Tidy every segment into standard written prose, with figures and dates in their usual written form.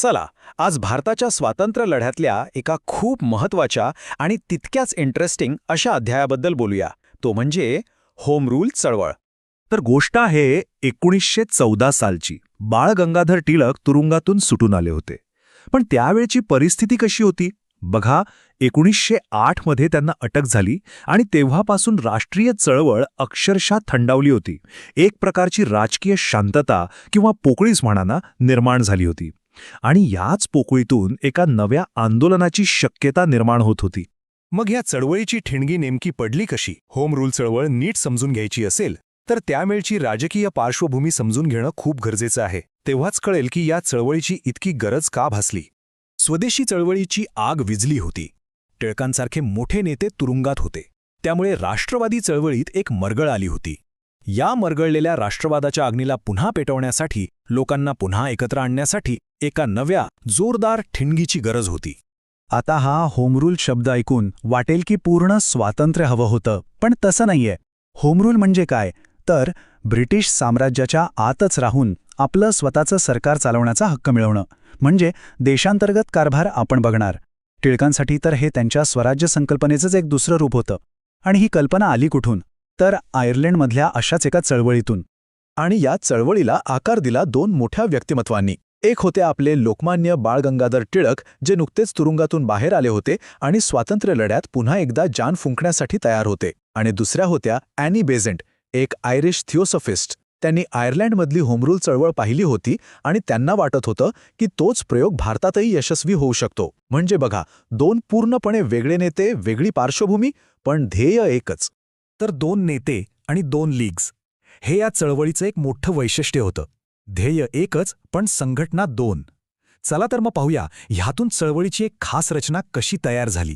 चला, आज भारताच्या स्वातंत्र्य लढ्यातल्या एका खूप महत्त्वाच्या आणि तितक्याच इंटरेस्टिंग अशा अध्यायाबद्दल बोलूया. तो म्हणजे होम रूल चळवळ. तर गोष्ट आहे 1914 सालची. बाळ गंगाधर टिळक तुरुंगातून सुटून आले होते. पण त्यावेळची परिस्थिती कशी होती बघा. 1908 मध्ये त्यांना अटक झाली आणि तेव्हापासून राष्ट्रीय चळवळ अक्षरशः थंडावली होती. एक प्रकारची राजकीय शांतता किंवा पोकळीच म्हणा ना निर्माण झाली होती. आणि याच पोकळीतून एका नव्या आंदोलनाची शक्यता निर्माण होत होती. मग या चळवळीची ठिणगी नेमकी पडली कशी? होम रूल चळवळ नीट समजून घ्यायची असेल तर त्यावेळची राजकीय पार्श्वभूमी समजून घेणं खूप गरजेचं आहे. तेव्हाच कळेल की या चळवळीची इतकी गरज का भासली. स्वदेशी चळवळीची आग विझली होती. टिळकांसारखे मोठे नेते तुरुंगात होते. त्यामुळे राष्ट्रवादी चळवळीत एक मरगळ आली होती. या मरगळलेल्या राष्ट्रवादाच्या अग्नीला पुन्हा पेटवण्यासाठी, लोकांना पुन्हा एकत्र आणण्यासाठी एका नव्या जोरदार ठिणगीची गरज होती. आता हा होम रूल शब्द ऐकून वाटेल की पूर्ण स्वातंत्र्य हवं होतं, पण तसं नाहीये. होम रूल म्हणजे काय तर ब्रिटिश साम्राज्याच्या आतच राहून आपलं स्वतःचं सरकार चालवण्याचा हक्क मिळवणं, म्हणजे देशांतर्गत कारभार आपण बघणार. टिळकांसाठी तर हे त्यांच्या स्वराज्य संकल्पनेचंच एक दुसरं रूप होतं. आणि ही कल्पना आली कुठून तर आयर्लंडमधल्या अशाच एका चळवळीतून. आणि या चळवळीला आकार दिला दोन मोठ्या व्यक्तिमत्वांनी. एक होते आपले लोकमान्य बाळ गंगाधर टिळक, जे नुकतेच तुरुंगातून बाहेर आले होते आणि स्वातंत्र्य लढ्यात पुन्हा एकदा जान फुंकण्यासाठी तयार होते. आणि दुसऱ्या होत्या ॲनी बेझंट, एक आयरिश थिओसॉफिस्ट. त्यांनी आयर्लंडमधली होमरूल चळवळ पाहिली होती आणि त्यांना वाटत होतं की तोच प्रयोग भारतातही यशस्वी होऊ शकतो. म्हणजे बघा, दोन पूर्णपणे वेगळे नेते, वेगळी पार्श्वभूमी, पण ध्येय एकच. तर दोन नेते आणि दोन लीग्स, हे या चळवळीचं एक मोठं वैशिष्ट्य होतं. ध्येय एकच पण संघटना दोन. चला तर मग पाहूया ह्यातून चळवळीची एक खास रचना कशी तयार झाली.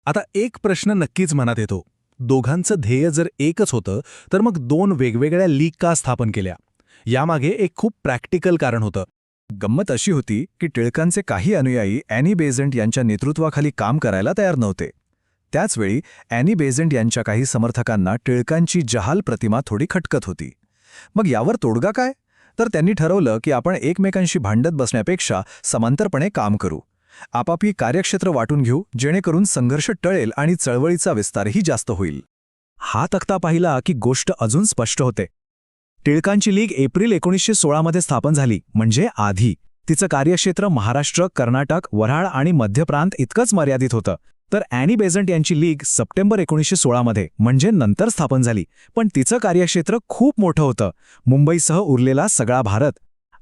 आता एक प्रश्न नक्कीच मनात येतो. दोघांचं ध्येय जर एकच होतं तर मग दोन वेगवेगळ्या लीग का स्थापन केल्या? यामागे एक खूप प्रॅक्टिकल कारण होतं. गंमत अशी होती की टिळकांचे काही अनुयायी ॲनी बेझंट यांच्या नेतृत्वाखाली काम करायला तयार नव्हते. त्याचवेळी ॲनी बेझंट यांच्या काही समर्थकांना टिळकांची जहाल प्रतिमा थोडी खटकत होती. मग यावर तोडगा काय? तर त्यांनी ठरवलं की आपण एकमेकांशी भांडत बसण्यापेक्षा समांतरपणे काम करू. आपापली कार्यक्षेत्र वाटून घेऊ, जेणेकरून संघर्ष टळेल आणि चळवळीचा विस्तारही जास्त होईल. हा तक्ता पाहिला की गोष्ट अजून स्पष्ट होते. टिळकांची लीग एप्रिल 1916 मध्ये स्थापन झाली, म्हणजे आधी. तिचं कार्यक्षेत्र महाराष्ट्र, कर्नाटक, वऱ्हाड आणि मध्य प्रांत इतकंच मर्यादित होतं. तर ॲनी बेझंट यांची लीग सप्टेंबर 1916 मध्ये, म्हणजे नंतर स्थापन झाली, पण तिचं कार्यक्षेत्र खूप मोठं होतं, मुंबईसह उरलेला सगळा भारत.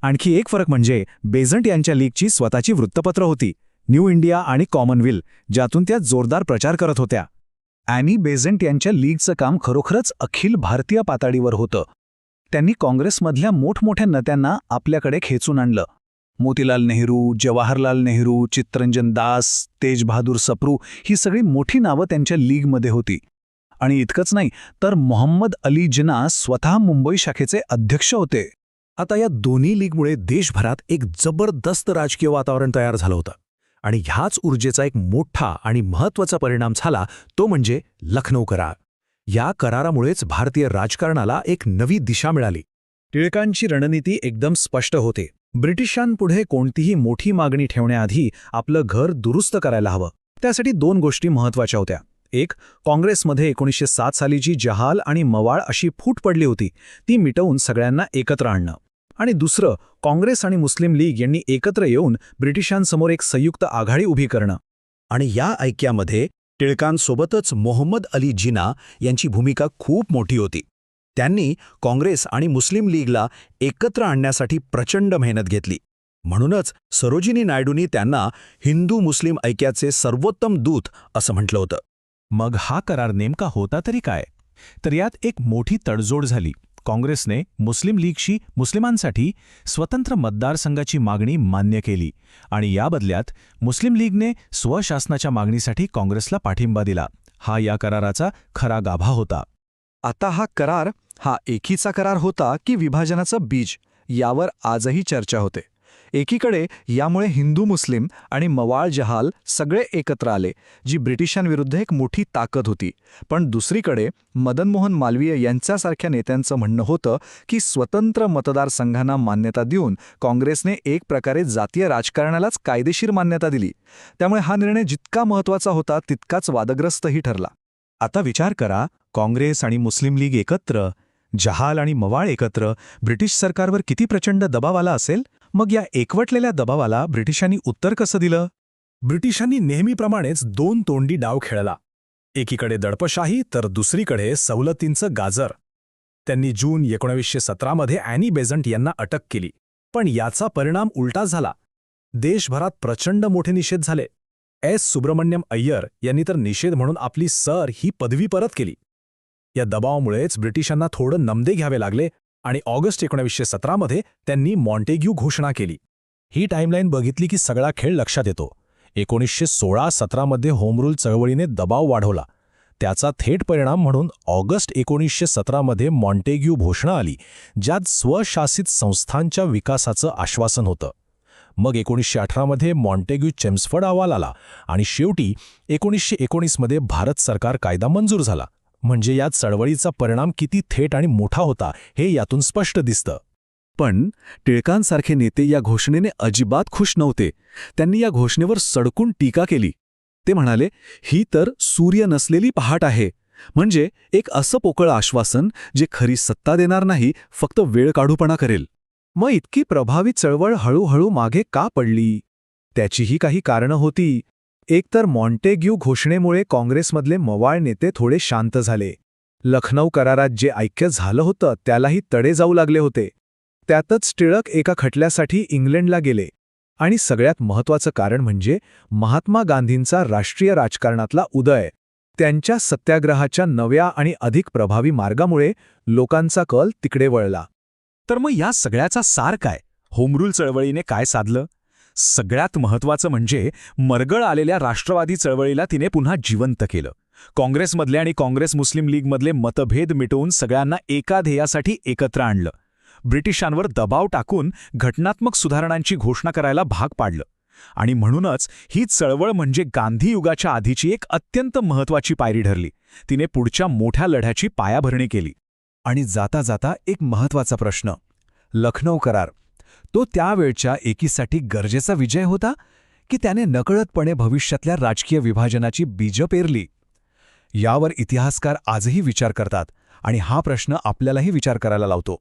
आणखी एक फरक म्हणजे बेझंट यांच्या लीगची स्वतःची वृत्तपत्र होती, न्यू इंडिया आणि कॉमनवेल्थ, ज्यातून त्या जोरदार प्रचार करत होत्या. ॲनी बेझंट यांच्या लीगचं काम खरोखरच अखिल भारतीय पातळीवर होतं. त्यांनी काँग्रेसमधल्या मोठमोठ्या नेत्यांना आपल्याकडे खेचून आणलं. मोतीलाल नेहरू, जवाहरलाल नेहरू, चित्तरंजन दास, तेज बहादूर सप्रू ही सगळी मोठी नावं त्यांच्या लीगमध्ये होती. आणि इतकंच नाही तर मोहम्मद अली जिना स्वतः मुंबई शाखेचे अध्यक्ष होते. आता या दोन्ही लीगमुळे देशभरात एक जबरदस्त राजकीय वातावरण तयार झालं होतं. आणि ह्याच ऊर्जेचा एक मोठा आणि महत्त्वाचा परिणाम झाला, तो म्हणजे लखनौ करार. या करारामुळेच भारतीय राजकारणाला एक नवी दिशा मिळाली. टिळकांची रणनीती एकदम स्पष्ट होते. ब्रिटिशांपुढे कोणतीही मोठी मागणी ठेवण्याआधी आपलं घर दुरुस्त करायला हवं. त्यासाठी दोन गोष्टी महत्त्वाच्या होत्या. एक, काँग्रेसमध्ये 1907 सालीची जहाल आणि मवाळ अशी फूट पडली होती, ती मिटवून सगळ्यांना एकत्र आणणं. आणि दुसरं, काँग्रेस आणि मुस्लिम लीग यांनी एकत्र येऊन ब्रिटिशांसमोर एक संयुक्त आघाडी उभी करणं. आणि या ऐक्यामध्ये टिळकांसोबतच मोहम्मद अली जिना यांची भूमिका खूप मोठी होती. त्यांनी काँग्रेस आणि मुस्लिम लीगला एकत्र आणण्यासाठी प्रचंड मेहनत घेतली. म्हणूनच सरोजिनी नायडूंनी त्यांना हिंदू मुस्लिम ऐक्याचे सर्वोत्तम दूत असं म्हटलं होतं. मग हा करार नेमका होता तरी काय? तर यात एक मोठी तडजोड झाली. काँग्रेसने मुस्लिम लीगशी मुस्लिमांसाठी स्वतंत्र मतदारसंघाची मागणी मान्य केली आणि या बदल्यात मुस्लिम लीगने स्वशासनाच्या मागणीसाठी काँग्रेसला पाठिंबा दिला. हा या कराराचा खरा गाभा होता. आता हा करार एकीचा करार होता की विभाजनाचं बीज, यावर आजही चर्चा होते. एकीकडे यामुळे हिंदू मुस्लिम आणि मवाळ जहाल सगळे एकत्र आले, जी ब्रिटिशांविरुद्ध एक मोठी ताकद होती. पण दुसरीकडे मदन मोहन मालवीय यांच्यासारख्या नेत्यांचं म्हणणं होतं की स्वतंत्र मतदारसंघांना मान्यता देऊन काँग्रेसने एक प्रकारे जातीय राजकारणालाच कायदेशीर मान्यता दिली. त्यामुळे हा निर्णय जितका महत्त्वाचा होता तितकाच वादग्रस्तही ठरला. आता विचार करा, काँग्रेस आणि मुस्लिम लीग एकत्र, जहाल आणि मवाळ एकत्र, ब्रिटिश सरकारवर किती प्रचंड दबाव आला असेल. मग या एकवटलेल्या दबावाला ब्रिटिशांनी उत्तर कसं दिलं? ब्रिटिशांनी नेहमीप्रमाणेच दोन तोंडी डाव खेळला. एकीकडे दडपशाही तर दुसरीकडे सवलतींचं गाजर. त्यांनी जून 1917 मध्ये ॲनी बेझंट यांना अटक केली. पण याचा परिणाम उलटा झाला. देशभरात प्रचंड मोठे निषेध झाले. सुब्रमण्यम अय्यर यांनी तर निषेध म्हणून आपली सर ही पदवी परत केली. या दबावामुळेच ब्रिटिशांना थोडं नमदे घ्यावे लागले आणि ऑगस्ट 1917 मध्ये त्यांनी मॉन्टेग्यू घोषणा केली. ही टाईमलाईन बघितली की सगळा खेळ लक्षात येतो. 1916-17 मध्ये होम रूल चळवळीने दबाव वाढवला. त्याचा थेट परिणाम म्हणून ऑगस्ट 1917 मध्ये मॉन्टेग्यू घोषणा आली, ज्यात स्वशासित संस्थांच्या विकासाचं आश्वासन होतं. मग 1918 मध्ये मॉन्टेग्यू चेम्सफर्ड अहवाल आला आणि शेवटी 1919 मध्ये भारत सरकार कायदा मंजूर झाला. म्हणजे या चळवळीचा परिणाम किती थेट आणि मोठा होता हे यातून स्पष्ट दिसतं. पण टिळकांसारखे नेते या घोषणेने अजिबात खुश नव्हते. त्यांनी या घोषणेवर सडकून टीका केली. ते म्हणाले, ही तर सूर्य नसलेली पहाट आहे. म्हणजे एक असं पोकळ आश्वासन जे खरी सत्ता देणार नाही, फक्त वेळ काढूपणा करेल. मग इतकी प्रभावी चळवळ हळूहळू मागे का पडली? त्याचीही काही कारणं होती. एकतर मॉन्टेग्यू घोषणेमुळे काँग्रेसमधले मवाळ नेते थोडे शांत झाले. लखनौ करारात जे ऐक्य झालं होतं त्यालाही तडे जाऊ लागले होते. त्यातच टिळक एका खटल्यासाठी इंग्लंडला गेले. आणि सगळ्यात महत्त्वाचं कारण म्हणजे महात्मा गांधींचा राष्ट्रीय राजकारणातला उदय. त्यांच्या सत्याग्रहाच्या नव्या आणि अधिक प्रभावी मार्गामुळे लोकांचा कल तिकडे वळला. तर मग या सगळ्याचा सार काय? होम रूल चळवळीने काय साधलं? सगळ्यात महत्त्वाचं म्हणजे मरगळ आलेल्या राष्ट्रवादी चळवळीला तिने पुन्हा जिवंत केलं. काँग्रेसमधले आणि काँग्रेस मुस्लिम लीगमधले मतभेद मिटवून सगळ्यांना एका ध्येयासाठी एकत्र आणलं. ब्रिटिशांवर दबाव टाकून घटनात्मक सुधारणांची घोषणा करायला भाग पाडलं. आणि म्हणूनच ही चळवळ म्हणजे गांधी युगाच्या आधीची एक अत्यंत महत्त्वाची पायरी ठरली. तिने पुढच्या मोठ्या लढ्याची पायाभरणी केली. आणि जाता जाता एक महत्त्वाचा प्रश्न, लखनौ करार, तो त्यावेळच्या एकीसाठी गरजेचा विजय होता की त्याने नकळतपणे भविष्यातल्या राजकीय विभाजनाची बीजं पेरली? यावर इतिहासकार आजही विचार करतात आणि हा प्रश्न आपल्यालाही विचार करायला लावतो.